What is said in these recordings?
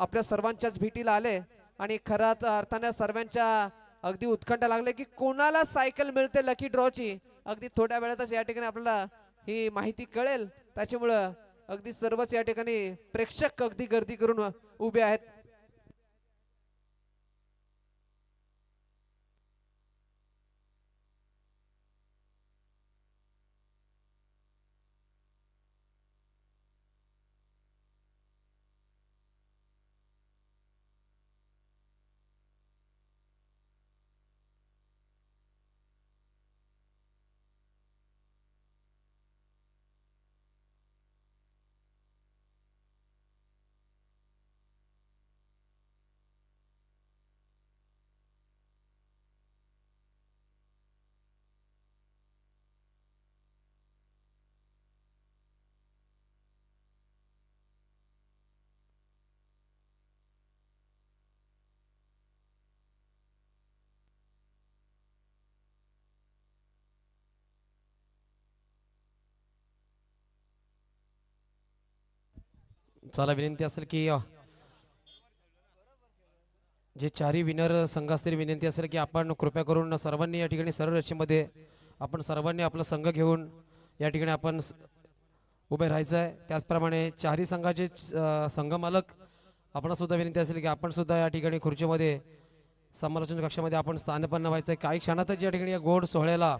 आपल्या सर्वांच्याच भेटीला आले आणि खऱ्याच अर्थाने सर्वांच्या अगदी उत्कंठा लागले की कोणाला सायकल मिळते लकी ड्रॉची। अगदी थोड्या वेळातच या ठिकाणी आपल्याला ही माहिती कळेल, त्याच्यामुळं अगदी सर्वच या ठिकाणी प्रेक्षक अगदी गर्दी करून उभे आहेत। चला विनंती असेल की जे चारही विनर संघ असतील, विनंती असेल की आपण कृपया करून सर्वांनी या ठिकाणी सरळ रेषेमध्ये आपण सर्वांनी आपला संघ घेऊन या ठिकाणी आपण उभे राहायचं आहे। त्याचप्रमाणे चारही संघाचे संघ मालक आपण सुद्धा विनंती असेल की आपण सुद्धा या ठिकाणी खुर्चीमध्ये समालोचन कक्षामध्ये आपण स्थानपन्न व्हायचं आहे। काही क्षणातच या ठिकाणी या गोड सोहळ्याला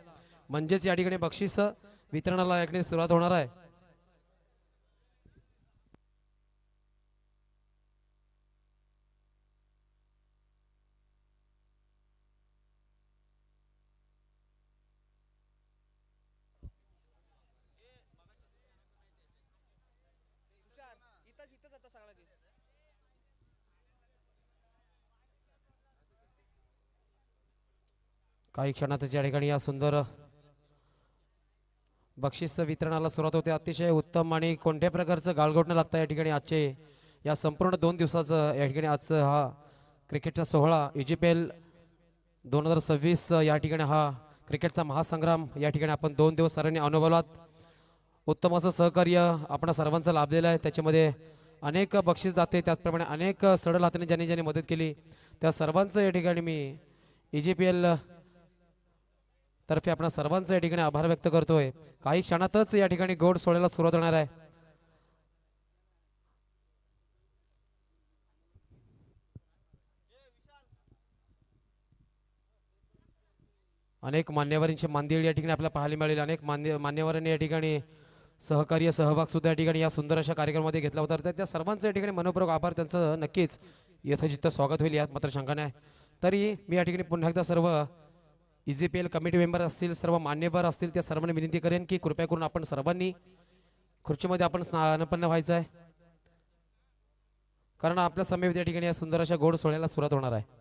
म्हणजेच या ठिकाणी बक्षीस वितरणाला या ठिकाणी सुरुवात होणार आहे। काही क्षणातच या ठिकाणी या सुंदर बक्षीस वितरणाला सुरुवात होते। अतिशय उत्तम आणि कोणत्या प्रकारचं गाळगोटणं लागतं या ठिकाणी आजचे या संपूर्ण 2 दिवसाचं या ठिकाणी आजचं हा क्रिकेटचा सोहळा EGPL 2026 या ठिकाणी हा क्रिकेटचा महासंग्राम या ठिकाणी आपण 2 दिवस सरांनी अनुभवलात। उत्तम असं सहकार्य आपण सर्वांचं लाभलेलं आहे। त्याच्यामध्ये अनेक बक्षीसदाते त्याचप्रमाणे अनेक सडल हाताने ज्यांनी ज्यांनी मदत केली त्या सर्वांचं या ठिकाणी मी EGPL तर्फे आपण सर्वांचं या ठिकाणी आभार व्यक्त करतोय। काही क्षणातच या ठिकाणी गोड सोहळ्याला सुरुवात होणार आहे। अनेक मान्यवरांची मांदियाळी या ठिकाणी आपल्याला पाहायला मिळेल। अनेक मान्यवरांनी या ठिकाणी सहकार्य सहभाग सुद्धा या ठिकाणी या सुंदर अशा कार्यक्रमामध्ये घेतला होता। तर त्या सर्वांचं या ठिकाणी मनपूर्वक आभार, त्यांचं नक्कीच यथोचित स्वागत होईल यात मात्र शंका नाही। तरी मी या ठिकाणी पुन्हा एकदा सर्व EGPL कमिटी मेंबर असतील, सर्व मान्यवर असतील, त्या सर्वांनी विनंती करेन की कृपया करून आपण सर्वांनी खुर्चीमध्ये आपण स्थानपन्न व्हायचं आहे, कारण आपल्या समेत या ठिकाणी या सुंदर अशा गोड सोहळ्याला सुरुवात होणार आहे।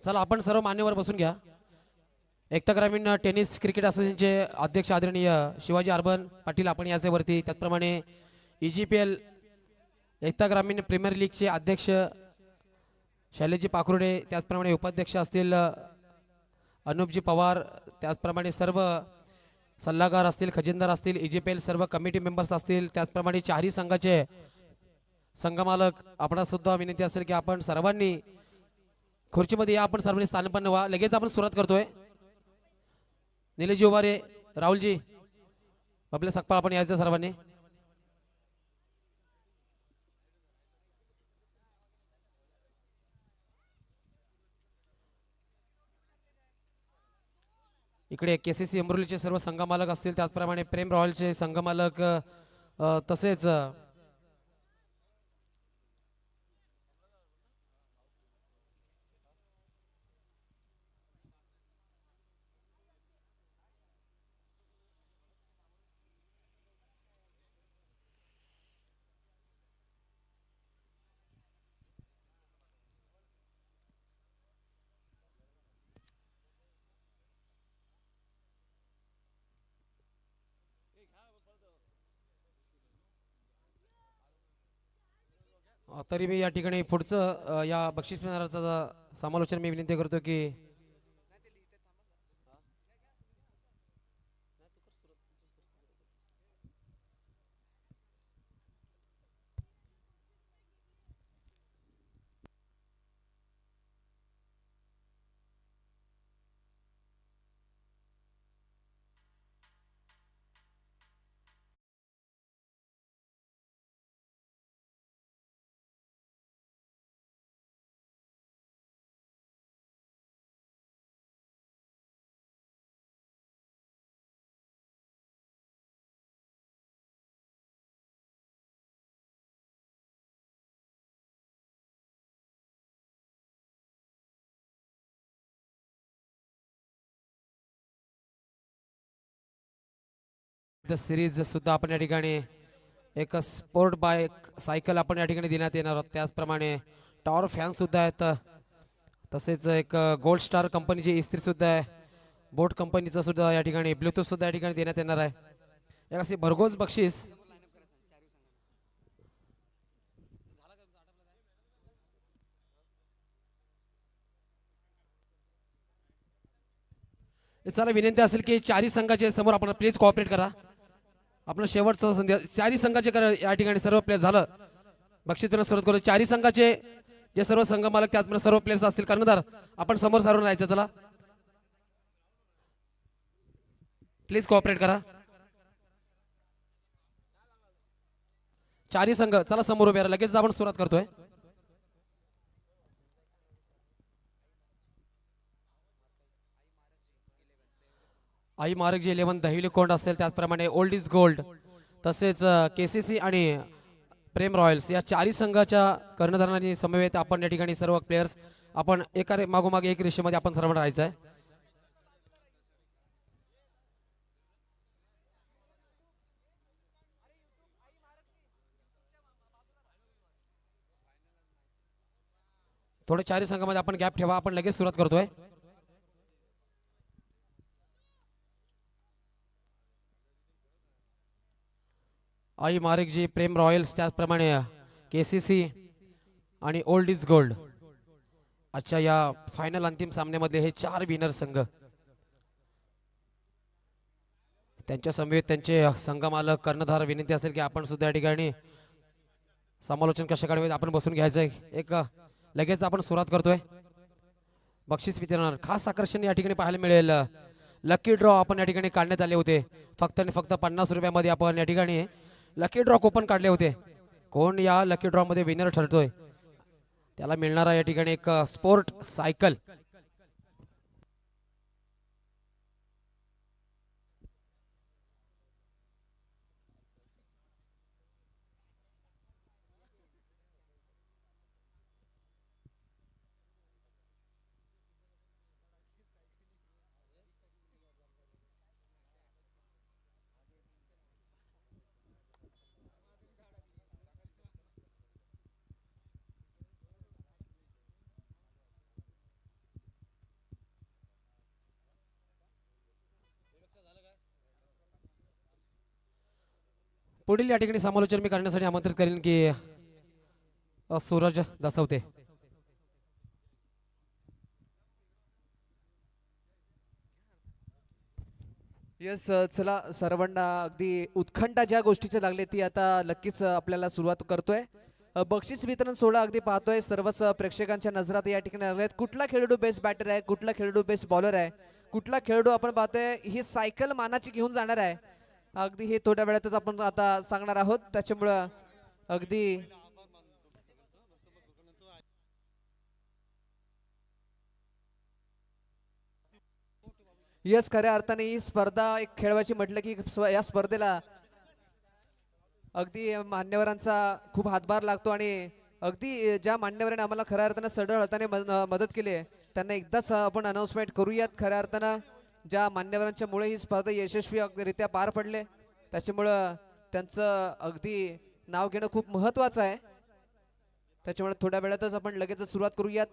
चला आपण सर्व मान्यवर बसून घ्या। एकता ग्रामीण टेनिस क्रिकेट असोसिएशनचे अध्यक्ष आदरणीय शिवाजी अर्बन पाटील आपण याचे वरती, त्याचप्रमाणे EGPL एकता ग्रामीण प्रीमियर लीगचे अध्यक्ष शैलेशजी पाखरुडे, त्याचप्रमाणे उपाध्यक्ष असतील अनुपजी पवार, त्याचप्रमाणे सर्व सल्लागार असतील, खजिनदार असतील, EGPL सर्व कमिटी मेंबर्स असतील, त्याचप्रमाणे चारही संघाचे संघमालक आपणास सुद्धा विनंती असेल की आपण सर्वांनी खुर्चीमध्ये या, आपण सर्वांनी स्थानपन्न व्हा। लगेच आपण सुरुवात करतोय। निलेशजी उभारे, राहुलजी आपल्या सकपाळ आपण यायचं सर्वांनी। इकडे KCC अमरोलीचे सर्व संघमालक असतील, त्याचप्रमाणे प्रेम रॉयलचे संघमालक तसेच तरी मी या ठिकाणी पुढचं या बक्षीस मिळणाराचं समालोचन मी विनंती करतो की द सिरीज सुद्धा आपण या ठिकाणी एक स्पोर्ट बाईक सायकल आपण या ठिकाणी देण्यात येणार आहोत. त्याचप्रमाणे टॉवर फॅन सुद्धा आहेत. तसेच एक गोल्ड स्टार कंपनीची इस्त्री सुद्धा आहे. बोट कंपनीचं सुद्धा या ठिकाणी ब्लूटूथ सुद्धा या ठिकाणी देण्यात येणार आहे. एक असे भरघोस बक्षीस चला विनंती असेल की चारही संघाचे समोर आपण प्लीज कोऑपरेट करा. आपण शेवटचा संधी चारही संघाचे या ठिकाणी सर्व प्लेयर झालं बक्षीस देण्यास सुरुवात करू. चारही संघाचे जे सर्व संघ मालक त्याचप्रमाणे सर्व प्लेयर्स असतील कर्णधार आपण समोर सारून राहायचं. चला प्लीज कोऑपरेट करा. चारही संघ चला समोर उभे राहा. लगेच आपण सुरुवात करतोय. आई मार्ग जे 11 दहिवली कोंड असेल त्याचप्रमाणे ओल्ड इज गोल्ड तसेच केसीसी आणि प्रेम रॉयल्स या चारही संघाच्या कर्णधारांनी समवेत आपण या ठिकाणी सर्व प्लेयर्स आपण एका मागोमाग एक रेषेमध्ये आपण सर्व राहायचं आहे. थोडे चारही संघामध्ये आपण गॅप ठेवा. आपण लगेच सुरुवात करतोय. आई मार्ग जी प्रेम रॉयल्स त्याचप्रमाणे केसीसी आणि ओल्ड इज गोल्ड अच्छा या फायनल अंतिम सामन्यामध्ये हे चार विनर संघ त्यांच्या समवेत त्यांचे संघ मालक कर्णधार विनंती असेल की आपण सुद्धा या ठिकाणी समालोचन कशा काढावे आपण बसून घ्यायचंय. एक लगेच आपण सुरुवात करतोय. बक्षीस वितरण खास आकर्षण या ठिकाणी पाहायला मिळेल. लकी ड्रॉ आपण या ठिकाणी काढण्यात आले होते. फक्त आणि फक्त 50 रुपयामध्ये आपण या ठिकाणी लकी ड्रॉ कुपन काढले होते. कोण या लकी ड्रॉ मध्ये विनर ठरतोय त्याला मिळणारा या ठिकाणी एक स्पोर्ट सायकल. पुढील या ठिकाणी समालोचन मी करण्यासाठी आमंत्रित करेन की सूरज दसवते. येस चला सर्वांना अगदी उत्कंठा ज्या गोष्टीची लागली ती आता नक्कीच आपल्याला सुरुवात करतोय. बक्षीस वितरण सोहळा अगदी पाहतोय. सर्वच प्रेक्षकांच्या नजरात या ठिकाणी लागले आहेत. कुठला खेळाडू बेस्ट बॅटर आहे, कुठला खेळाडू बेस्ट बॉलर आहे, कुठला खेळाडू आपण पाहतोय ही सायकल मानाची घेऊन जाणार आहे. अगदी हे थोड्या वेळातच आपण आता सांगणार आहोत. त्याच्यामुळं अगदी यस खऱ्या अर्थाने ही स्पर्धा एक खेळवायची म्हटलं की या स्पर्धेला अगदी मान्यवरांचा खूप हातभार लागतो आणि अगदी ज्या मान्यवरांनी आम्हाला खऱ्या अर्थानं सढळ हाताने मदत केली आहे त्यांना एकदाच आपण अनाउन्समेंट करूयात. खऱ्या अर्थानं ज्या मान्यवरांच्या मुळे ही स्पर्धा यशस्वीरित्या पार पडले त्याच्यामुळं त्यांचं अगदी नाव घेणं खूप महत्वाचं आहे. त्याच्यामुळे थोड्या वेळातच आपण लगेचच सुरुवात करूयात.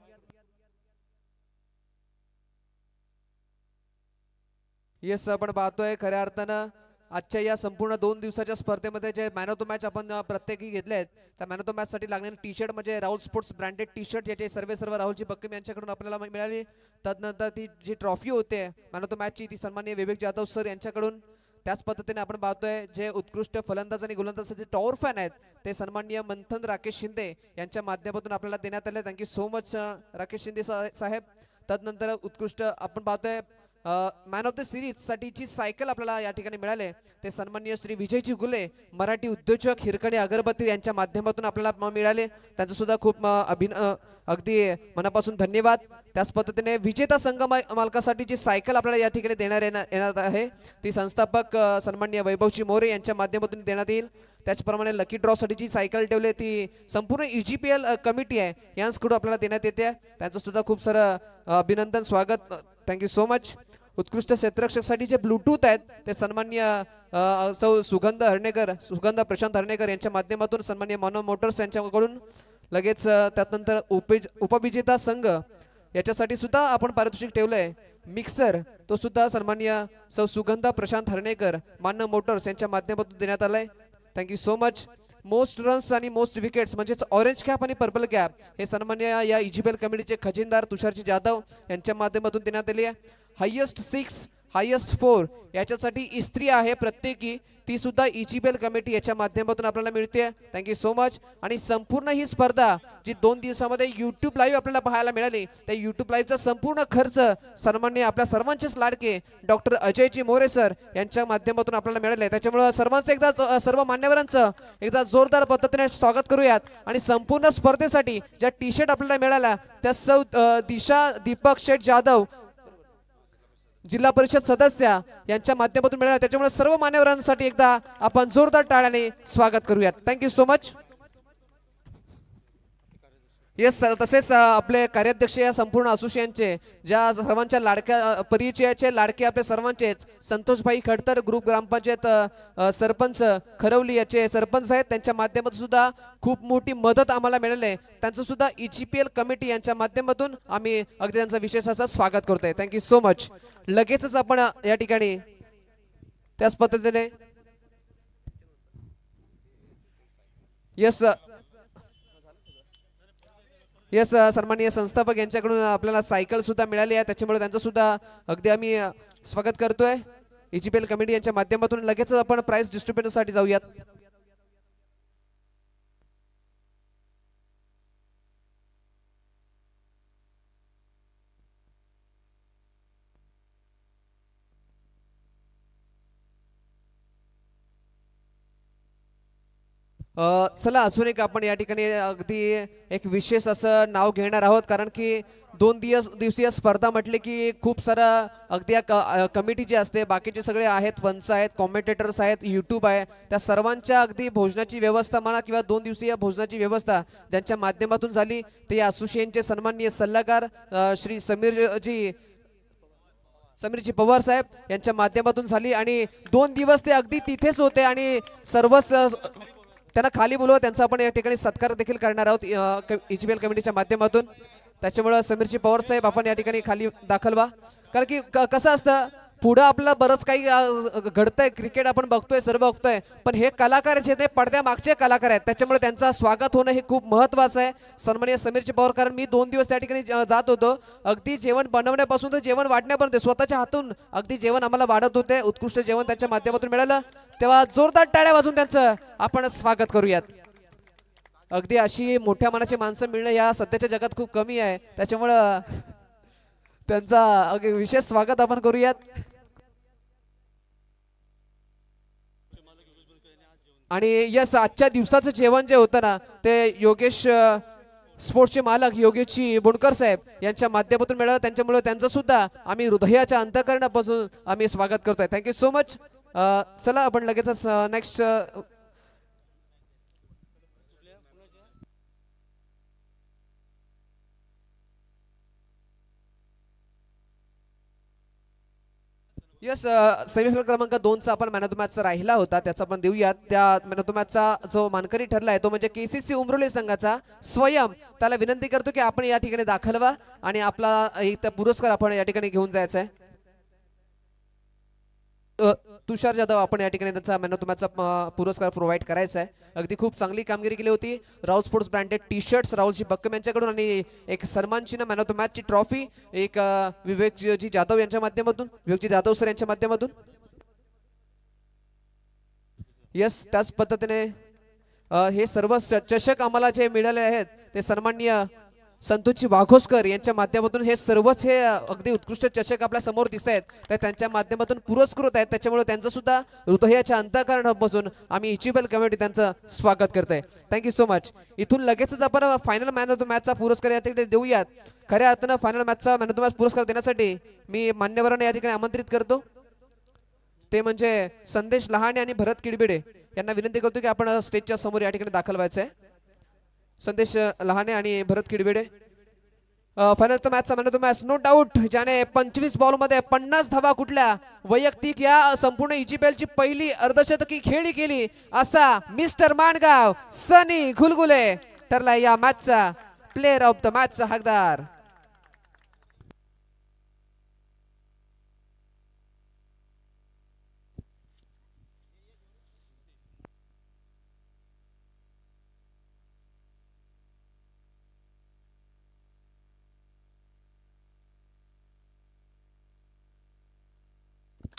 येस आपण पाहतोय खऱ्या अर्थानं आजच्या या संपूर्ण 2 दिवसाच्या स्पर्धेमध्ये जे मॅन ऑफ द मॅच आपण प्रत्येकी घेतले आहेत त्या मॅन ऑफ द मॅच साठी लागणारे टी शर्ट म्हणजे Rahul sports branded T shirt याचे सर्व राहुलजी बक्कम यांच्याकडून आपल्याला मिळाली. तदनंतर ती जी ट्रॉफी होते मॅन ऑफ द मॅचची ती सन्माननीय विवेक जाधव सर यांच्याकडून. त्याच पद्धतीने आपण पाहतोय जे उत्कृष्ट फलंदाज आणि गोलंदाजाचे टॉवर फॅन आहेत ते सन्माननीय मंथन राकेश शिंदे यांच्या माध्यमातून आपल्याला देण्यात आले. Thank you so much Rakesh Shinde साहेब. तदनंतर उत्कृष्ट आपण पाहतोय मॅन ऑफ द सिरीज साठीची सायकल आपल्याला या ठिकाणी मिळाले ते सन्माननीय श्री विजयजी गुले मराठी उद्योजक हिरकणी अगरबत्ती यांच्या माध्यमातून आपल्याला मिळाले. त्यांचं सुद्धा खूप अगदी मनापासून धन्यवाद. त्याच पद्धतीने विजेता संघ मालकासाठी जी सायकल आपल्याला या ठिकाणी येणार आहे ती संस्थापक सन्माननीय वैभवजी मोरे यांच्या माध्यमातून देण्यात येईल. त्याचप्रमाणे लकी ड्रॉ साठी जी सायकल ठेवली ती संपूर्ण EGPL कमिटी आहे यांच्याकडून आपल्याला देण्यात येते. त्यांचं सुद्धा खूप सारं अभिनंदन स्वागत. Thank you so much. उत्कृष्ट क्षेत्ररक्षकसाठी जे ब्लूटूथ आहेत ते सन्माननीय सौ सुगंध प्रशांत हरणेकर यांच्या माध्यमातून सन्माननीय मानव मोटर्स यांच्याकडून. लगेच त्यानंतर उपविजेता संघ याच्यासाठी सुद्धा आपण पारितोषिक ठेवलंय मिक्सर तो सुद्धा सन्माननीय सौ सुगंध प्रशांत हरणेकर मानव मोटर्स यांच्या माध्यमातून देण्यात आलाय. Thank you so much. Most runs आणि मोस्ट विकेट्स म्हणजेच ऑरेंज कॅप आणि पर्पल कॅप हे सन्मान्य या EGPL कमिटीचे खजिनदार तुषारजी जाधव यांच्या माध्यमातून देण्यात आली आहे. हायेस्ट 6 हायेस्ट 4 याच्यासाठी इस्त्री आहे प्रत्येकी ती सुद्धा EGPL कमिटी याच्या माध्यमातून आपल्याला मिळते. Thank you so much. आणि संपूर्ण ही स्पर्धा जी 2 दिवसामध्ये YouTube लाईव्ह आपल्याला पाहायला मिळाली त्या YouTube लाईव्हचा संपूर्ण खर्च सन्माननीय आपल्या सर्वांचेच लाडके डॉक्टर अजयजी मोरे सर यांच्या माध्यमातून आपल्याला मिळाले. त्याच्यामुळे सर्वांचं एकदा सर्व मान्यवरांचं एकदा जोरदार पद्धतीने स्वागत करूयात. आणि संपूर्ण स्पर्धेसाठी ज्या टी शर्ट आपल्याला मिळाल्या त्या सौ दिशा दीपक शेठ जाधव जिल्हा परिषद सदस्य यांच्या माध्यमातून मिळाला. त्याच्यामुळे सर्व मान्यवरांसाठी एकदा आपण जोरदार टाळ्याने स्वागत करूयात. Thank you so much. Yes sir. तसेच आपले कार्याध्यक्ष या संपूर्ण असोसिएशनचे ज्या सर्वांच्या लाडक्या परिचयाचे लाडके आपले सर्वांचेच संतोषभाई खडतर ग्रुप ग्रामपंचायत सरपंच खरवली याचे सरपंच आहेत त्यांच्या माध्यमातून सुद्धा खूप मोठी मदत आम्हाला मिळाली. त्यांचं सुद्धा EGPL कमिटी यांच्या माध्यमातून आम्ही अगदी त्यांचं विशेष असं स्वागत करतोय. Thank you so much. लगेचच आपण या ठिकाणी त्याच पद्धतीने येस सन्माननीय संस्थापक यांच्याकडून आपल्याला सायकल सुद्धा मिळाली आहे त्याच्यामुळे त्यांचं सुद्धा अगदी आम्ही स्वागत करतोय EGPL कमिटी यांच्या माध्यमातून. लगेच आपण प्राइस डिस्ट्रीब्युशन साठी जाऊयात. चला अजून एक आपण या ठिकाणी अगदी एक विशेष असं नाव घेणार आहोत कारण की 2 दिवसीय स्पर्धा म्हटले की खूप सारं अगदी कमिटी जी असते बाकीचे सगळे आहेत पंच आहेत कॉमेंटेटर्स आहेत YouTube आहे त्या सर्वांच्या अगदी भोजनाची व्यवस्था म्हणा किंवा 2 दिवसीय भोजनाची व्यवस्था ज्यांच्या माध्यमातून झाली ते या असोसिएशनचे सन्माननीय सल्लागार श्री समीरजी पवार साहेब यांच्या माध्यमातून झाली. आणि 2 दिवस ते अगदी तिथेच होते आणि सर्वच त्यांना खाली बोलवा त्यांचा आपण या ठिकाणी सत्कार देखील करणार आहोत EGPL कमिटीच्या माध्यमातून. त्याच्यामुळे समीरजी पवार साहेब आपण या ठिकाणी खाली दाखल व्हा कारण की कसं असतं पुढं आपलं बरंच काही घडतंय क्रिकेट आपण बघतोय सर्व बघतोय पण हे कलाकार जे ते पडद्या मागचे कलाकार आहेत त्याच्यामुळे त्यांचं स्वागत होणं हे खूप महत्त्वाचं आहे. सन्माननीय समीरजी पवार कारण मी 2 दिवस त्या ठिकाणी जात होतो अगदी जेवण बनवण्यापासून तर जेवण वाढण्यापर्यंत स्वतःच्या हातून अगदी जेवण आम्हाला वाढत होते. उत्कृष्ट जेवण त्यांच्या माध्यमातून मिळालं तेव्हा जोरदार टाळ्या वाजून त्यांचं आपण स्वागत करूयात. अगदी अशी मोठ्या मनाची माणसं मिळणं या सध्याच्या जगात खूप कमी आहे त्याच्यामुळं त्यांचा विशेष स्वागत आपण करूयात. आणि यस आजच्या दिवसाचं जेवण जे होतं ना ते योगेश स्पोर्ट्सचे मालक योगेशजी बोणकर साहेब यांच्या माध्यमातून मिळालं त्यांच्यामुळे त्यांचं सुद्धा आम्ही हृदयाच्या अंतःकरणापासून आम्ही स्वागत करतोय. Thank you so much. चला आपण लगेचच नेक्स्ट यस सेमीफायनल क्रमांक 2चा आपण मॅन ऑफ द मॅचचा राहिला होता त्याचा आपण देऊयात. त्या मॅन ऑफ द मॅचचा जो मानकरी ठरला आहे तो म्हणजे KCC उमरोली संघाचा स्वयं. त्याला विनंती करतो की आपण या ठिकाणी दाखल व्हा आणि आपला एक पुरस्कार आपण या ठिकाणी घेऊन जायचा आहे. तुषार जाधव आपण या ठिकाणी त्यांचा मॅन ऑफ द मॅचचा पुरस्कार प्रोव्हाइड करायचा आहे. अगदी खूप चांगली कामगिरी केली होती. Rahul sports branded T shirts Rahulji Bakkam यांच्याकडून आणि एक सन्मान चिन्ह मॅन ऑफ द मॅचची ट्रॉफी एक विवेकजी जाधव यांच्या माध्यमातून, विवेकजी जाधव सर यांच्या माध्यमातून. यस, त्याच पद्धतीने हे सर्व चषक आम्हाला जे मिळाले आहेत ते सन्माननीय संतोषजी वाघोसकर यांच्या माध्यमातून हे सर्वच हे अगदी उत्कृष्ट चषक आपल्या समोर दिसत आहेत, तर त्यांच्या माध्यमातून पुरस्कृत आहेत. त्याच्यामुळे त्यांचं सुद्धा हृदयाच्या अंतःकरणापासून आम्ही इचिबल कमिटी त्यांचं स्वागत करतोय. Thank you so much. इथून लगेचच आपण फायनल मॅन ऑफ द मॅचचा पुरस्कार या ठिकाणी देऊयात. खऱ्या अर्थानं फायनल मॅचचा मॅन ऑफ द मॅच पुरस्कार देण्यासाठी मी मान्यवरांना या ठिकाणी आमंत्रित करतो. ते म्हणजे संदेश लहाने आणि भरत किडबिडे यांना विनंती करतो की आपण स्टेजच्या समोर या ठिकाणी दाखल व्हायचं आहे. संदेश लहाने आणि भरत किडबिडे. फायनल मॅचचा man of the match no doubt ज्याने 25 बॉल मध्ये 50 धावा कुठल्या वैयक्तिक या संपूर्ण EGPL ची पहिली अर्धशतकी खेळी केली असा मिस्टर माणगाव सनी घुलगुले ठरला या मॅचचा प्लेअर ऑफ द मॅचचा हकदार.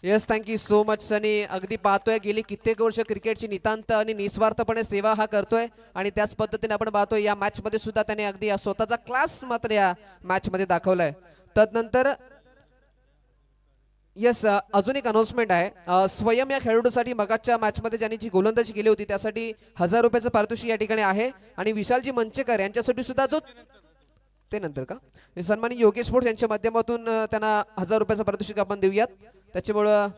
येस, थँक्यू सो मच सनी. अगदी पाहतोय गेली कित्येक वर्ष क्रिकेटची नितांत आणि निस्वार्थपणे सेवा हा करतोय आणि त्याच पद्धतीने आपण पाहतोय या मॅच मध्ये सुद्धा त्याने अगदी स्वतःचा क्लास मात्र या मॅच मध्ये दाखवलाय. तदनंतर येस, अजून एक अनाउन्समेंट आहे. स्वयं या खेळाडूसाठी मगाच्या मॅच मध्ये ज्यांनी जी गोलंदाजी केली होती त्यासाठी 1000 रुपयाचं पारितोषिक या ठिकाणी आहे आणि विशालजी मंचेकर यांच्यासाठी सुद्धा जो ते नंतर का सन्मानी योगेश स्पोर्ट्स यांच्या माध्यमातून त्यांना 1000 रुपयाचं पारितोषिक आपण देऊयात. त्याच्यामुळं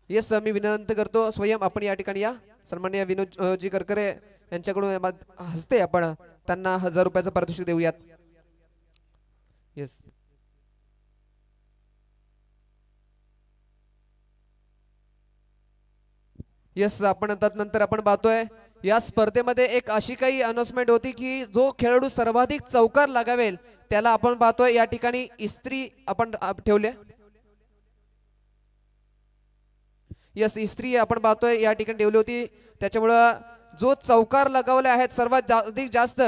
येस, मी विनंती करतो स्वयं आपण या ठिकाणी या. सन्माननीय विनोद जी करकरे यांच्याकडून हस्ते आपण त्यांना 1000 रुपयाचं पारितोषिक देऊयात. येस, येस, आपण नंतर आपण पाहतोय या स्पर्धेमध्ये एक अशी काही अनाउन्समेंट होती की जो खेळाडू सर्वाधिक चौकार लगावेल त्याला आपण पाहतोय या ठिकाणी इस्त्री आपण ठेवले. यस, इस्त्री आपण पाहतोय या ठिकाणी ठेवली होती. त्याच्यामुळं जो चौकार लगावले आहेत सर्वात अधिक जास्त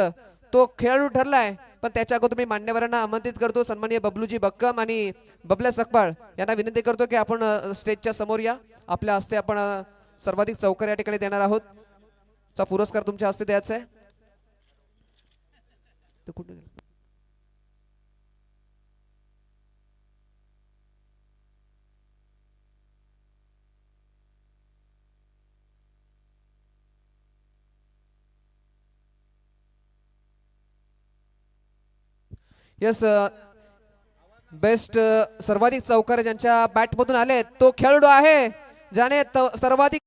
तो खेळाडू ठरलाय. पण त्याच्या अगोदर मी मान्यवरांना आमंत्रित करतो. सन्माननीय बबलूजी बक्कम आणि बबल्या सकपाळ यांना विनंती करतो की आपण स्टेजच्या समोर या. आपल्या हस्ते आपण सर्वाधिक चौकार या ठिकाणी देणार आहोत. चा पुरस्कार तुमच्या हस्ते द्यायचा आहे. यस, बेस्ट सर्वाधिक चौकार ज्यांच्या बॅट मधून आले तो खेळाडू आहे ज्याने सर्वाधिक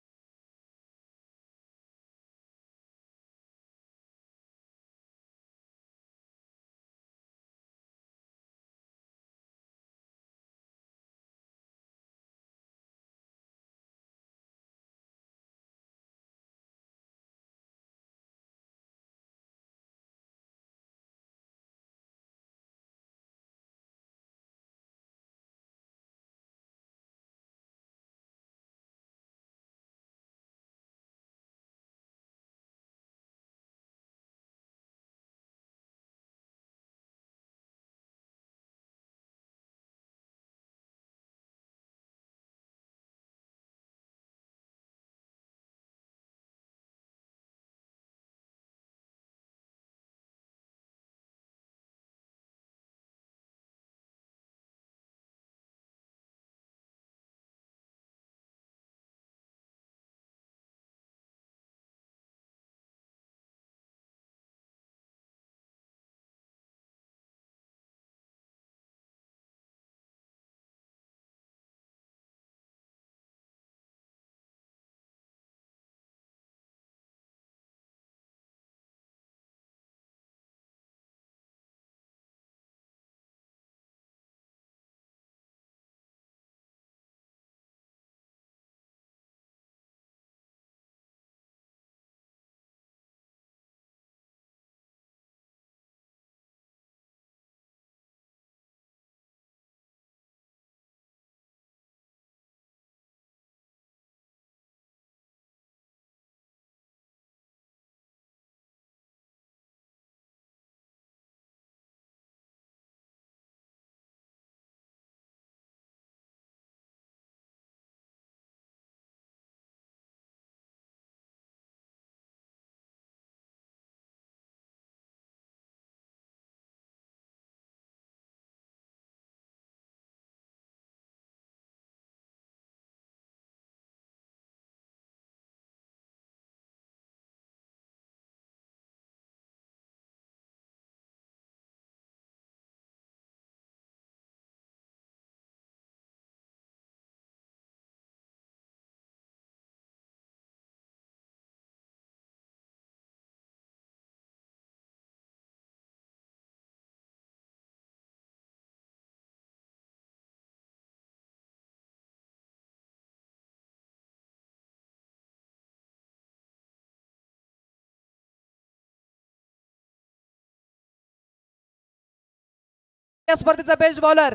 या स्पर्धेचा बेस्ट बॉलर.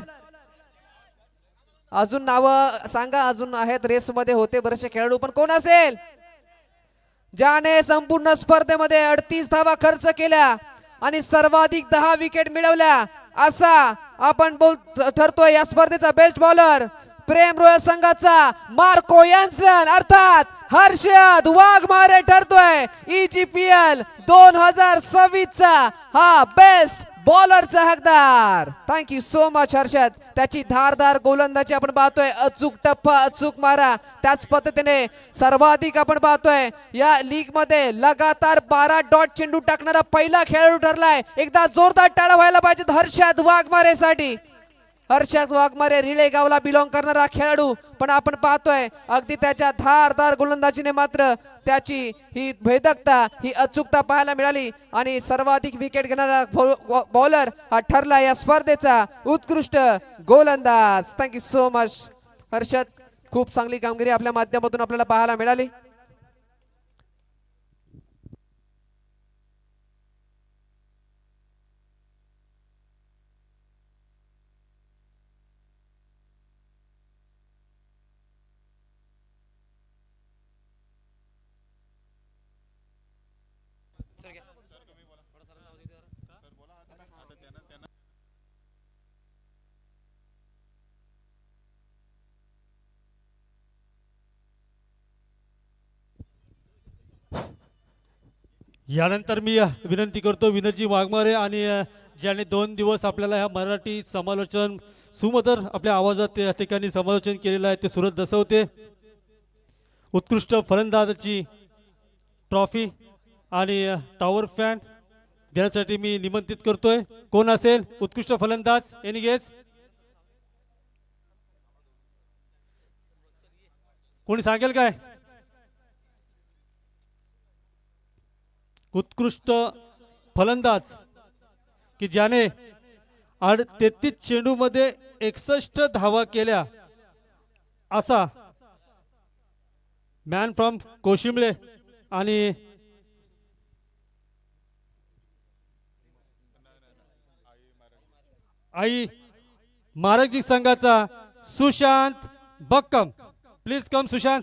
अजून नाव सांगा, अजून आहेत रेस मध्ये होते बरेचसे खेळाडू, पण कोण असेल ज्याने संपूर्ण स्पर्धेमध्ये 38 धावा खर्च केल्या आणि सर्वाधिक 10 विकेट मिळवल्या असा आपण ठरतोय या स्पर्धेचा बेस्ट बॉलर. प्रेम रॉयल संघाचा मार्को यान्सन अर्थात हर्षद वाघमारे ठरतोय EGPL 2026 चा हा बेस्ट बॉलरचा हकदार. Thank you so much Harshad. त्याची धारदार गोलंदाजी आपण पाहतोय, अचूक टप्पा, अचूक मारा. त्याच पद्धतीने सर्वाधिक आपण पाहतोय या लीग मध्ये लगातार 12 डॉट चेंडू टाकणारा पहिला खेळाडू ठरलाय. एकदा जोरदार टाळ्या व्हायला पाहिजेत हर्षद वाघमारे साठी. हर्षद वाघमारे रिळे गावला बिलॉंग करणारा खेळाडू, पण आपण पाहतोय अगदी त्याच्या धारदार गोलंदाजीने मात्र त्याची ही भेदकता, ही अचूकता पाहायला मिळाली आणि सर्वाधिक विकेट घेणारा बॉलर हा ठरला या स्पर्धेचा उत्कृष्ट गोलंदाज. Thank you so much Harshad. खूप चांगली कामगिरी आपल्या माध्यमातून आपल्याला पाहायला मिळाली. यानंतर मी विनंती करतो विनोदजी वाघमारे आणि ज्याने 2 दिवस आपल्याला ह्या मराठी समालोचन सुमधुर आपल्या आवाजात या ठिकाणी समालोचन केलेलं आहे ते सुरत दसवते. उत्कृष्ट फलंदाजाची ट्रॉफी आणि टॉवर फॅन देण्यासाठी मी निमंत्रित करतोय. कोण असेल उत्कृष्ट फलंदाज? Any guess? कोणी सांगेल काय? उत्कृष्ट फलंदाज की ज्याने 33 चेंडू मध्ये 61 धावा केल्या असा मॅन फ्रॉम कोशिंबळे आणि आई मारकजी संघाचा सुशांत बक्कम. Please come Sushant.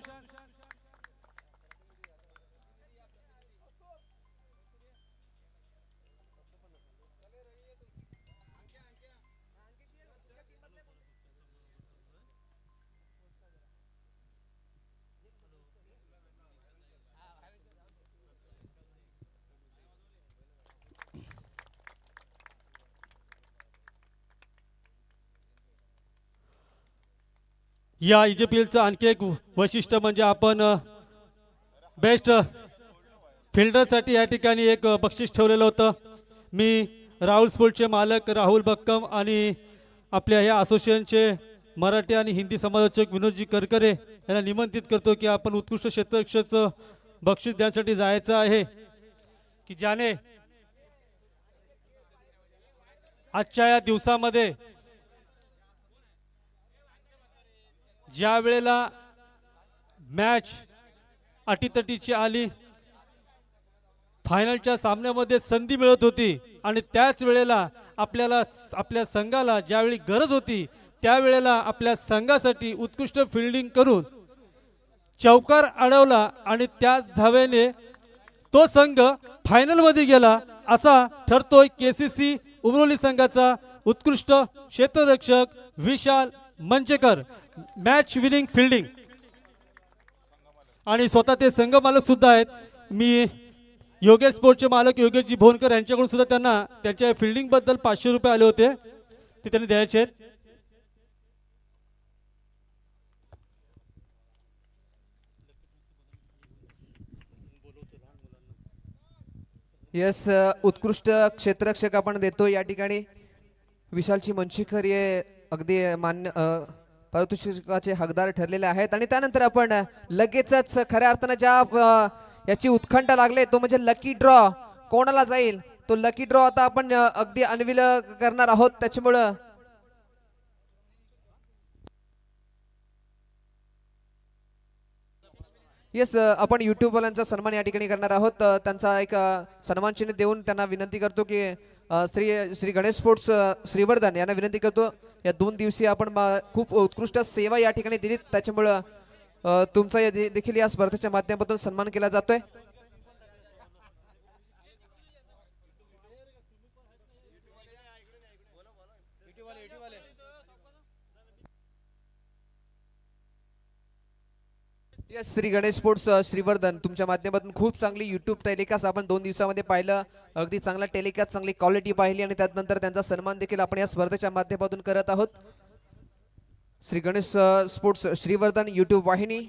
या EJPLचं आणखी एक वैशिष्ट्य म्हणजे आपण बेस्ट फिल्डरसाठी या ठिकाणी एक बक्षीस ठेवलेलं होतं. मी राहुल स्पोर्टचे मालक राहुल बक्कम आणि आपल्या या असोसिएशनचे मराठी आणि हिंदी समालोचक विनोदजी करकरे यांना निमंत्रित करतो की आपण उत्कृष्ट क्षेत्ररक्षकाचं बक्षीस देण्यासाठी जायचं आहे की ज्याने आजच्या या दिवसामध्ये ज्या वेळेला मॅच अटीतटीची आली, फायनलच्या सामन्यामध्ये संधी मिळत होती आणि त्याच वेळेला आपल्याला आपल्या संघाला ज्यावेळी गरज होती त्यावेळेला आपल्या संघासाठी उत्कृष्ट फिल्डिंग करून चौकार अडवला आणि त्याच धावेने तो संघ फायनलमध्ये गेला असा ठरतोय KCC उमरोली संघाचा उत्कृष्ट क्षेत्ररक्षक विशाल मंचेकर. मॅच विनिंग फिल्डिंग आणि स्वतः ते संघ मालक सुद्धा आहेत. मी योगेश स्पोर्टचे मालक योगेशजी भोनकर यांच्याकडून सुद्धा त्यांना त्यांच्या फिल्डिंग बद्दल 500 रुपये आले होते ते त्यांनी द्यायचे आहेत. यस, उत्कृष्ट क्षेत्ररक्षक आपण देतो या ठिकाणी. विशालची मंचीकर हे अगदी मान्य पारितोषिकाचे हकदार ठरलेले आहेत. आणि त्यानंतर आपण लगेचच खऱ्या अर्थानं ज्या याची उत्कंठा लागले तो म्हणजे लकी ड्रॉ कोणाला जाईल. तो लकी ड्रॉ आता आपण अगदी अनवील करणार आहोत. त्याच्यामुळं येस, आपण युट्यूब वाल्यांचा सन्मान या ठिकाणी करणार आहोत. त्यांचा एक सन्मान चिन्ह देऊन त्यांना विनंती करतो की श्री श्री गणेश स्पोर्ट्स श्रीवर्धन यांना विनंती करतो, या 2 दिवसीय आपण खूप उत्कृष्ट सेवा या ठिकाणी दिली, त्याच्यामुळं तुमचा देखील या स्पर्धेच्या माध्यमातून सन्मान केला जातोय. यस, श्री गणेश स्पोर्ट्स श्रीवर्धन तुमच्या माध्यमातून खूप चांगली युट्यूब टेलिकास्ट आपण 2 दिवसामध्ये पाहिलं. अगदी चांगला टेलिकास्ट, चांगली क्वालिटी पाहिली आणि त्यानंतर त्यांचा सन्मान देखील आपण या स्पर्धेच्या माध्यमातून करत आहोत. श्री गणेश स्पोर्ट्स श्रीवर्धन युट्यूब वाहिनी,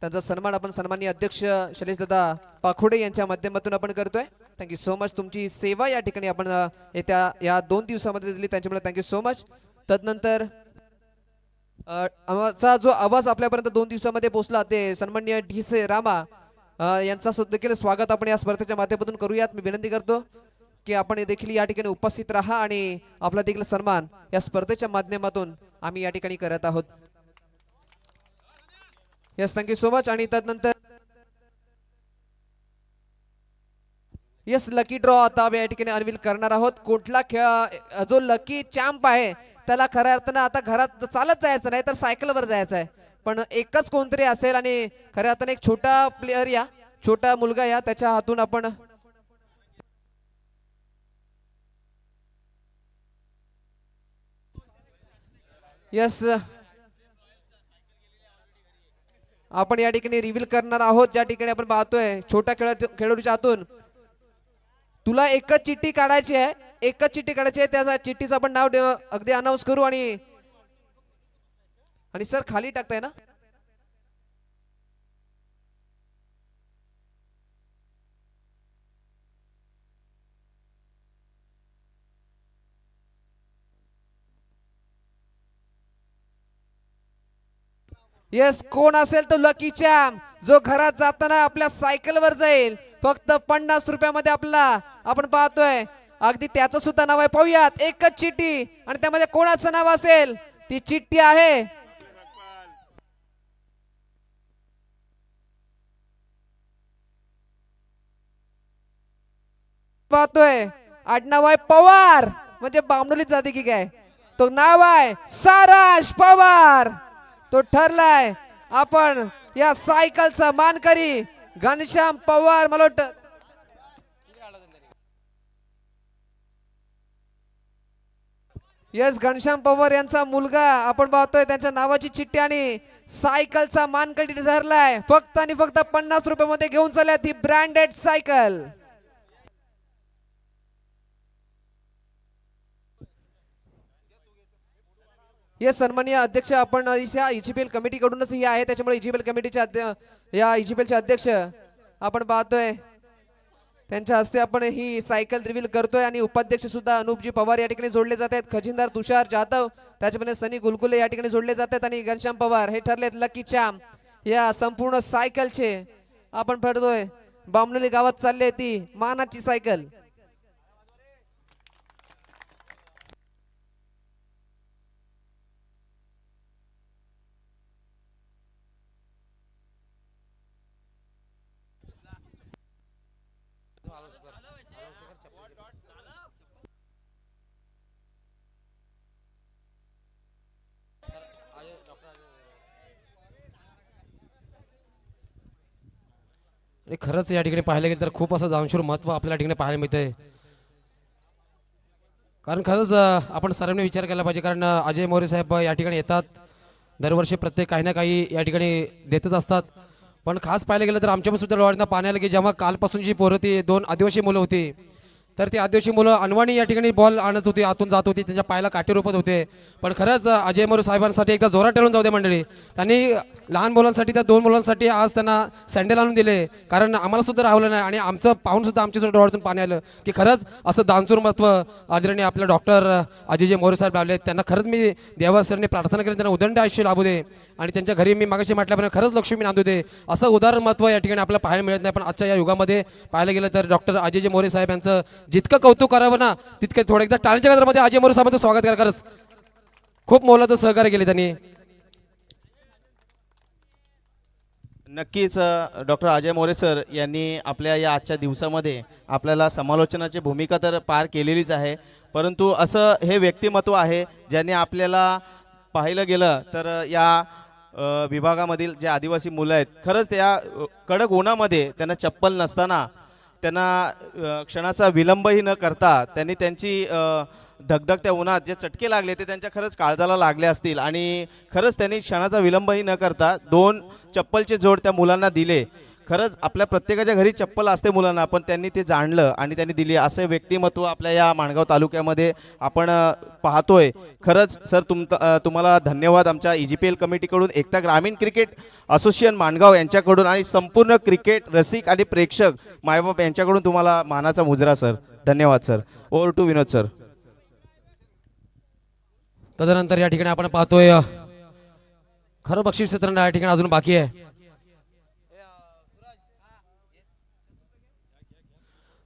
त्यांचा सन्मान आपण सन्माननीय अध्यक्ष शैलेशदादा पाखोडे यांच्या माध्यमातून आपण करतोय. Thank you so much. तुमची सेवा या ठिकाणी आपण येत्या या 2 दिवसामध्ये दिली, त्यांच्यामुळे थँक्यू सो मच. तदनंतर आमचा जो आवाज आपल्यापर्यंत 2 दिवसामध्ये पोहोचला ते सन्माननीय ढिसे रामा यांचा सुद्धा देखील स्वागत आपण या स्पर्धेच्या माध्यमातून करूयात. मी विनंती करतो की आपण देखील या ठिकाणी उपस्थित राहा आणि आपला देखील सन्मान या स्पर्धेच्या माध्यमातून आम्ही या ठिकाणी करत आहोत. Yes, thank you so much. आणि त्यानंतर यस, लकी ड्रॉ आता या ठिकाणी अनवील करणार आहोत. कुठला खेळ जो लकी चॅम्प आहे त्याला खऱ्या अर्थानं आता घरात चालत जायचं नाही तर सायकलवर जायचं आहे, पण एकच कोणतरी असेल आणि खऱ्या अर्थानं एक छोटा प्लेअर या छोटा मुलगा या त्याच्या हातून आपण यस आपण या ठिकाणी रिव्हील करणार आहोत. ज्या ठिकाणी आपण पाहतोय छोट्या खेळाडूच्या हातून तुला एकच चिठ्ठी काढायची आहे, एकच चिठ्ठी काढायची आहे, त्या चिठ्ठीचं आपण नाव अगदी अनाऊन्स करू. आणि सर खाली टाकताय ना, येस, कोण असेल तो लकी चॅम्प जो घरात जाताना आपल्या सायकलवर जाईल. फक्त 50 रुपयामध्ये आपला आपण पाहतोय अगदी त्याचं सुद्धा नाव आहे. पाहूयात, एकच चिठ्ठी आणि त्यामध्ये कोणाचं नाव असेल ती चिठ्ठी आहे. पाहतोय आडनाव आहे पवार, म्हणजे बामणोलीत जाते की काय, तो नाव आहे साराश पवार. तो ठरलाय आपण या सायकलचा मानकरी घनश्याम पवार. मला वाटतं यस, घनश्याम पवार यांचा मुलगा आपण पाहतोय त्यांच्या नावाची चिठ्ठी आणि सायकलचा मानकरी ठरलाय. फक्त आणि फक्त 50 रुपयामध्ये घेऊन चालल्यात ही ब्रँडेड सायकल. हे सन्माननीय अध्यक्ष आपण इजीपीएल कमिटी कडूनच ही आहे, त्याच्यामुळे इजीपीएल कमिटीचे या इजीपीएलचे अध्यक्ष आपण पाहतोय त्यांच्या हस्ते आपण ही सायकल रिव्हील करतोय. आणि उपाध्यक्ष सुद्धा अनुपजी पवार या ठिकाणी जोडले जात आहेत, खजिनदार तुषार जाधव, त्याच्यामध्ये सनी गुलगुले या ठिकाणी जोडले जात आहेत आणि घनश्याम पवार हे ठरलेत लकी चॅम्प या संपूर्ण सायकलचे. आपण पडतोय बामणोली गावात चालली आहे ती मानाची सायकल. खरंच या ठिकाणी पाहायला गेलं तर खूप असं जाणशूर महत्व आपल्या ठिकाणी पाहायला मिळतंय. कारण खरंच आपण सर्वांनी विचार केला पाहिजे, कारण अजय मोरे साहेब या ठिकाणी येतात दरवर्षी, प्रत्येक काही ना काही या ठिकाणी देतच असतात. पण खास पाहायला गेलं तर आमच्या सुद्धा डोळ्यांना पाण्याला की जेव्हा कालपासून जी पोरं होती 2 आदिवासी मुलं होती, तर ती आदिवासी मुलं अनवाणी या ठिकाणी बॉल आणत होती, आतून जात होती, त्यांच्या पायाला काठी रोपत होते. पण खरंच अजय मोरे साहेबांसाठी एकदा जोरात टेळून जाऊ दे मंडळी. त्यांनी लहान मुलांसाठी, त्या 2 मुलांसाठी आज त्यांना सँडल आणून दिले, कारण आम्हाला सुद्धा राहिलं नाही आणि आमचं पाहून सुद्धा आमच्या सुद्धा डोळ्यातून पाणी आलं की खरंच असं दानचूर महत्व आदरणीय आपल्या डॉक्टर अजय मोरे साहेब लावले. त्यांना खरंच मी देवासरने प्रार्थना केली त्यांना उदंड आयुष्य लाभू दे आणि त्यांच्या घरी मी मागाशी म्हटल्यापर्यंत खरंच लक्ष्मी नांदू दे. असं उदाहरण महत्व या ठिकाणी आपल्याला पाहायला मिळत नाही. पण आजच्या या युगामध्ये पाहायला गेलं तर डॉक्टर अजय मोरे साहेब यांचं जितकं कौतुक करावं ना तितकं थोडं एकदा टाळ्यांच्या गजरामध्ये अजय मोरे साहेबांचं स्वागत करा. खरंच खूप मोलाचं सहकार्य केले त्यांनी. नक्कीच डॉक्टर अजय मोरे सर यांनी आपल्या या आजच्या दिवसामध्ये आपल्याला समालोचनाची भूमिका तर पार केलेलीच आहे, परंतु असं हे व्यक्तिमत्व आहे ज्यांनी आपल्याला पाहिलं गेलं तर या विभागामधील जे आदिवासी मुलं आहेत खरंच त्या कडक उन्हामध्ये त्यांना चप्पल नसताना त्यांना क्षणाचा विलंबही न करता त्यांनी त्यांची धगधगत्या उन्हात जे चटके लागले ते त्यांच्या खरंच काळजाला लागले असतील आणि खरंच त्यांनी क्षणाचा विलंबही न करता 2 चप्पलचे जोड त्या मुलांना दिले. खरंच आपल्या प्रत्येकाच्या घरी चप्पल असते मुलांना, पण त्यांनी ते जाणलं आणि त्यांनी दिली. असे व्यक्तिमत्व आपल्या या माणगाव तालुक्यामध्ये आपण पाहतोय. खरंच सर तुम्हाला धन्यवाद आमच्या EGPL कमिटीकडून, एकता ग्रामीण क्रिकेट असोसिएशन माणगाव यांच्याकडून आणि संपूर्ण क्रिकेट रसिक आणि प्रेक्षक मायबाप यांच्याकडून तुम्हाला मानाचा मुजरा सर. धन्यवाद sir. Over to Vinod sir. तदनंतर या ठिकाणी आपण पाहतोय खरं बक्षीस वितरण या ठिकाणी अजून बाकी आहे.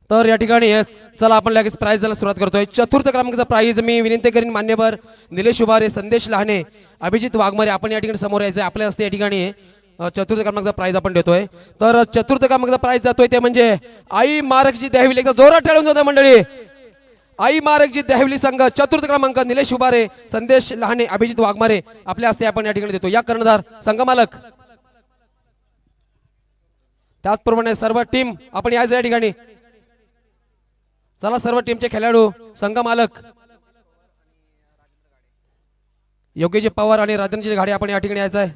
तर या ठिकाणी चला आपण लगेच प्राइज द्यायला सुरुवात करतोय. चतुर्थ क्रमांकाचा प्राइज मी विनंती करीन मान्यवर निलेश उभारे, संदेश लहाने, अभिजित वाघमारे आपण या ठिकाणी समोर यायचं. आपल्या हस्ते या ठिकाणी चतुर्थ क्रमांकाचा प्राइज आपण देतोय. तर चतुर्थ क्रमांकाचा प्राइज जातोय ते म्हणजे आई मारकजी देहविली. एकदा जोरात टाळून जाता मंडळी. आई मारकजी देहविली संघ चतुर्थ क्रमांक निलेश उभारे, संदेश लहाने, अभिजित वाघमारे आपल्या हस्ते आपण या ठिकाणी देतो. या कर्णधार संघ मालक, त्याचप्रमाणे सर्व टीम आपण यायचं या ठिकाणी. चला सर्व टीमचे खेळाडू, संघ मालक योगेश पवार आणि राजेंद्रजी घाडे आपण या ठिकाणी यायचं आहे.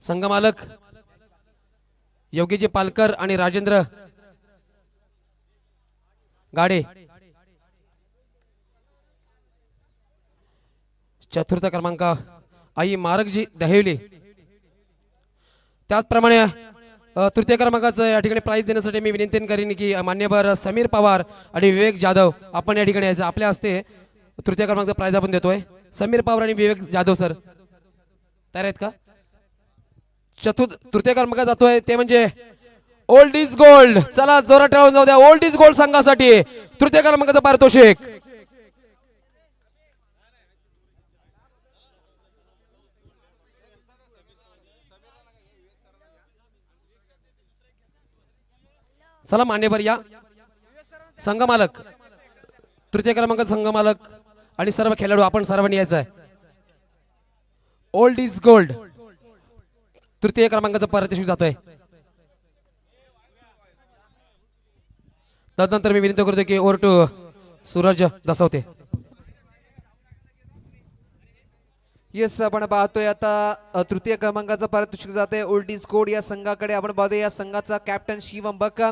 संघ मालक योगेश पालकर आणि राजेंद्र गाडे. चतुर्थ क्रमांक आई मारकजी दहिवली. त्याचप्रमाणे तृतीय क्रमांकाचं या ठिकाणी प्राइज देण्यासाठी मी विनंती करीन की मान्यवर समीर पवार आणि विवेक जाधव आपण या ठिकाणी यायचं. आपल्या हस्ते तृतीय क्रमांकाचा प्राइज आपण देतोय. समीर पवार आणि विवेक जाधव सर तयार आहेत का? तृतीय क्रमांक जातोय ते म्हणजे ओल्ड इज गोल्ड. चला जोरात टाळून जाऊ द्या ओल्ड इज गोल्ड संघासाठी तृतीय क्रमांकाचं पारितोषिक. चला मान्यवर या. संघ मालक, तृतीय क्रमांक संघ मालक आणि सर्व खेळाडू आपण सर्वांनी यायचं आहे. ओल्ड इज गोल्ड तृतीय क्रमांकाचं पारितोषिक जातोय. तदनंतर मी विनंती करतो की over to Suraj Dasavte. Yes आपण पाहतोय आता तृतीय क्रमांकाचा पारितोषिक जाते ओल्ड इज गोल्ड या संघाकडे. आपण पाहतोय या संघाचा कॅप्टन शिवम बक्का,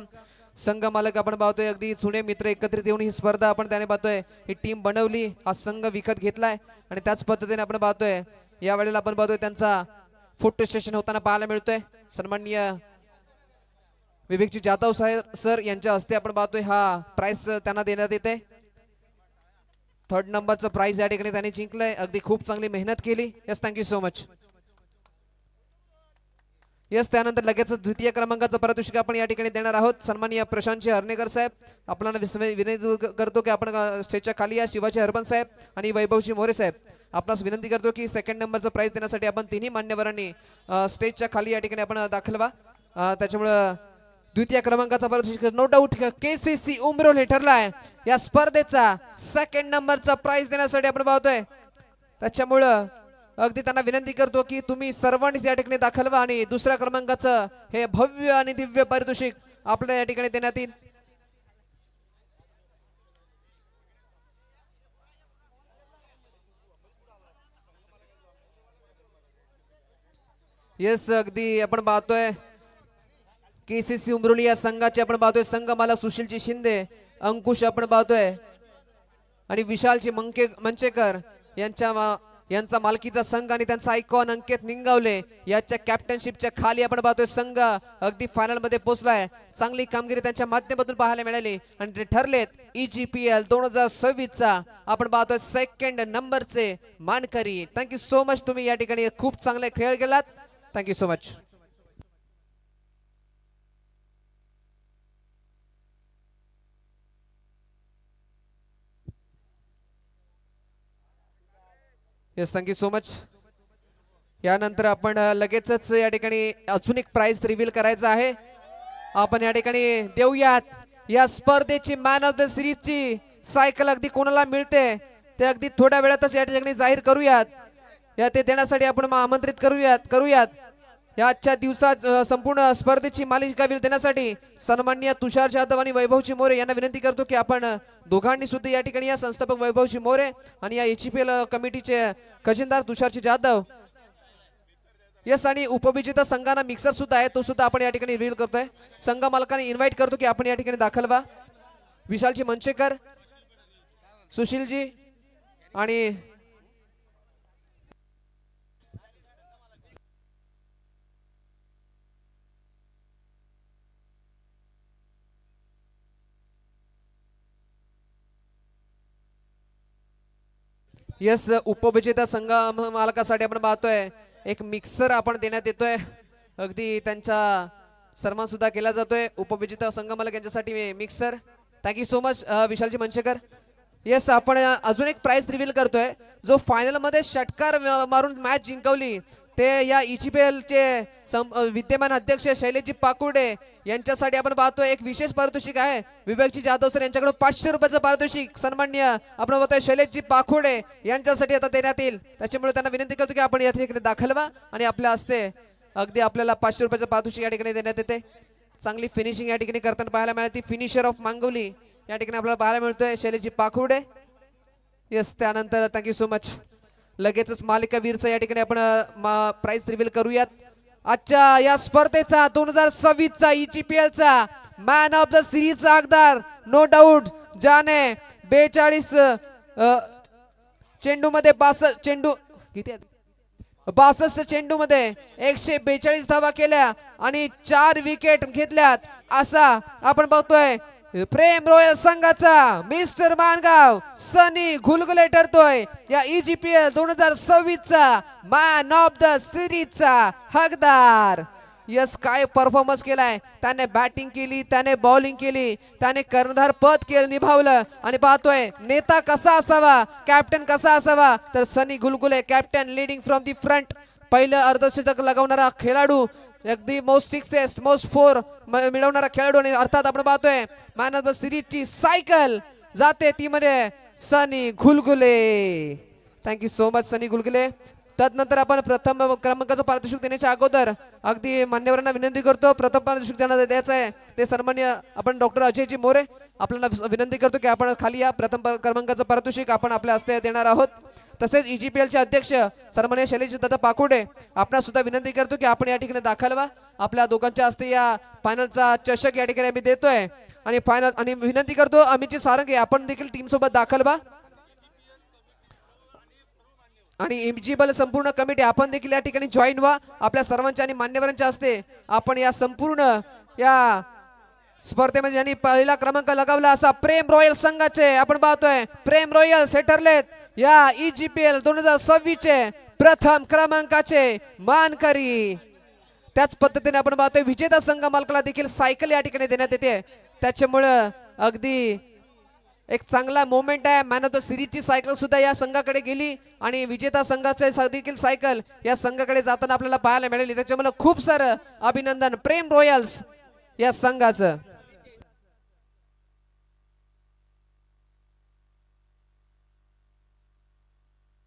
संघ मालक आपण पाहतोय अगदी जुने मित्र एकत्रित येऊन ही स्पर्धा आपण त्याने पाहतोय ही टीम बनवली, हा संघ विकत घेतलाय आणि त्याच पद्धतीने आपण पाहतोय या वेळेला आपण पाहतोय त्यांचा फोटो सेशन होताना पाहायला मिळतोय. सन्माननीय विवेकजी जाधव साहेब सर यांच्या हस्ते आपण पाहतोय हा प्राइज त्यांना देण्यात येते. 3rd नंबरचं प्राइज या ठिकाणी त्यांनी जिंकलंय. अगदी खूप चांगली मेहनत केली. Yes thank you so much. Yes त्यानंतर लगेच द्वितीय क्रमांकाचं पारितोषिक आपण या ठिकाणी देणार आहोत. सन्माननीय प्रशांतजी हर्णेकर साहेब आपल्याला विनंती करतो की आपण स्टेजच्या खाली या. शिवाजी हरपन साहेब आणि वैभवजी मोरे साहेब आपणास विनंती करतो की 2nd नंबरचं प्राइज देण्यासाठी आपण तिन्ही मान्यवरांनी स्टेजच्या खाली या ठिकाणी आपण दाखल व्हा. त्याच्यामुळं द्वितीय क्रमांकाचा पारितोषिक नो डाऊट KCC उमरोल ठरलाय या स्पर्धेचा 2nd नंबरचा प्राइज देण्यासाठी आपण पाहतोय. त्याच्यामुळं अगदी त्यांना विनंती करतो की तुम्ही सर्वांनी या ठिकाणी दाखल व्हा आणि 2ऱ्या क्रमांकाचं हे भव्य आणि दिव्य पारितोषिक आपल्या या ठिकाणी देण्यात येईल. येस अगदी आपण पाहतोय KCC उमरोली या संघाचे आपण पाहतोय संघ मालक सुशीलजी शिंदे, अंकुश आपण पाहतोय आणि विशालजी मंचेकर यांचा मालकीचा संघ आणि त्यांचा आयकॉन अंकित निंगावले याच्या कॅप्टनशिपच्या खाली आपण पाहतोय संघ अगदी फायनल मध्ये पोहोचलाय. चांगली कामगिरी त्यांच्या माध्यमातून पाहायला मिळाली आणि ते ठरलेत EGPL 2026 चा आपण पाहतोय 2nd नंबरचे मानकरी. Thank you so much. तुम्ही या ठिकाणी खूप चांगले खेळ केलात. Thank you so much. Yes thank you so much. यानंतर आपण लगेचच या ठिकाणी अजून एक प्राइज रिव्हील करायचं आहे. आपण या ठिकाणी देऊयात या स्पर्धेची मॅन ऑफ द सिरीजची सायकल अगदी कोणाला मिळते ते अगदी थोड्या वेळातच या ठिकाणी जाहीर करूयात. या ते देण्यासाठी आपण आमंत्रित करूयात या आजच्या दिवसात संपूर्ण स्पर्धेची मालिकावीर देण्यासाठी सन्माननीय तुषार जाधव आणि वैभवजी मोरे यांना विनंती करतो की आपण दोघांनी सुद्धा या ठिकाणी या संस्थापक वैभवजी मोरे आणि या एचपीएल कमिटीचे खजिनदार तुषारजी जाधव यस आणि उपविजेता संघांना मिक्सर सुद्धा आहे तो सुद्धा आपण या ठिकाणी रिव्हील करतोय. संघ मालकाने इन्व्हाइट करतो की आपण या ठिकाणी दाखल व्हा. विशालजी मंचेकर, सुशीलजी आणि यस उपविजेता संघ मालकासाठी आपण पाहतोय एक मिक्सर आपण देण्यात येतोय. अगदी त्यांचा सन्मान सुद्धा केला जातोय. उपविजेता संघ मालक यांच्यासाठी mixer. Thank you so much Vishalji Manchekar. Yes आपण अजून एक प्राइज रिव्हील करतोय. जो फायनल मध्ये षटकार मारून मॅच जिंकवली ते या ECPL चे विद्यमान अध्यक्ष शैलेशजी पाकुर्डे यांच्यासाठी आपण पाहतोय एक विशेष पारितोषिक आहे. विवेकजी जाधव सर यांच्याकडून 500 रुपयाचं पारितोषिक सन्माननीय आपण पाहतोय शैलेशजी पाकुर्डे यांच्यासाठी आता देण्यात येईल. त्याच्यामुळे त्यांना विनंती करतो की आपण या ठिकाणी दाखल व्हा आणि आपल्या हस्ते अगदी आपल्याला 500 रुपयाचं पारितोषिक या ठिकाणी देण्यात येते. चांगली फिनिशिंग या ठिकाणी करताना पाहायला मिळते. फिनिशर ऑफ मांगवली या ठिकाणी आपल्याला पाहायला मिळतोय शैलेशजी पाकुर्डे. येस त्यानंतर थँक्यू सो मच. लगेचच मालिकावीरचं या ठिकाणी आपण प्राइज रिव्हील करूयात. आजच्या या स्पर्धेचा 2026चा ECPLचा मॅन ऑफ द सिरीजचा हकदार नो डाऊट ज्याने 42 चेंडू मध्ये 62 चेंडू मध्ये 142 धावा केल्या आणि 4 विकेट घेतल्यात असा आपण बघतोय प्रेम रॉयल संघाचा मिस्टर मानगाव सनी घुलगुले ठरतोय या ECPL 2026चा मॅन ऑफ द सिरीजचा हकदार. यस काय परफॉर्मन्स केलाय त्याने. बॅटिंग केली, त्याने बॉलिंग केली, त्याने कर्णधार पद केलं निभावलं आणि पाहतोय नेता कसा असावा, कॅप्टन कसा असावा तर Sunny Ghulgule captain leading from the front. पहिलं अर्धशतक लगावणारा खेळाडू, अगदी मोस्ट सिक्सेस मोस्ट 4 मिळवणारा खेळाडू आणि अर्थात आपण पाहतोय मॅन ऑफ द सिरीजची सायकल जाते ती मध्ये सनी घुलगुले. थँक्यू सो मच सनी घुलगुले. तदनंतर आपण प्रथम क्रमांकाचं पारितोषिक देण्याच्या अगोदर अगदी मान्यवरांना विनंती करतो प्रथम पारितोषिक त्यांना द्यायचं आहे ते सन्माननीय आपण डॉक्टर अजयजी मोरे आपल्याला विनंती करतो की आपण खाली या प्रथम क्रमांकाचं पारितोषिक आपण आपल्या हस्ते देणार आहोत. तसेच ECPL चे अध्यक्ष सन्माननीय शैलेशजी दादा पाकुर्डे आपणास सुद्धा विनंती करतो की आपण या ठिकाणी दाखल व्हा. आपल्या दोघांच्या हस्ते या फायनलचा चषक या ठिकाणी आम्ही देतोय आणि फायनल आणि विनंती करतो अमितजी सारंगे आपण देखील टीम सोबत दाखल व्हा आणि ECPL संपूर्ण कमिटी आपण देखील या ठिकाणी जॉईन व्हा. आपल्या सर्वांच्या आणि मान्यवरांच्या हस्ते आपण या संपूर्ण या स्पर्धेमध्ये ज्यांनी पहिला क्रमांक लगावला असा प्रेम रॉयल संघाचे आपण पाहतोय प्रेम रॉयल हे ठरलेत या ECPL 2026 चे प्रथम क्रमांकाचे मानकरी. त्याच पद्धतीने आपण पाहतोय विजेता संघ मालकाला देखील सायकल या ठिकाणी देण्यात येते. त्याच्यामुळं अगदी एक चांगला मोमेंट आहे. मॅन ऑफ द सिरीजची सायकल सुद्धा या संघाकडे गेली आणि विजेता संघाचे देखील सायकल या संघाकडे जाताना आपल्याला पाहायला मिळाली. त्याच्यामुळे खूप सारं अभिनंदन प्रेम रॉयल्स या संघाचं.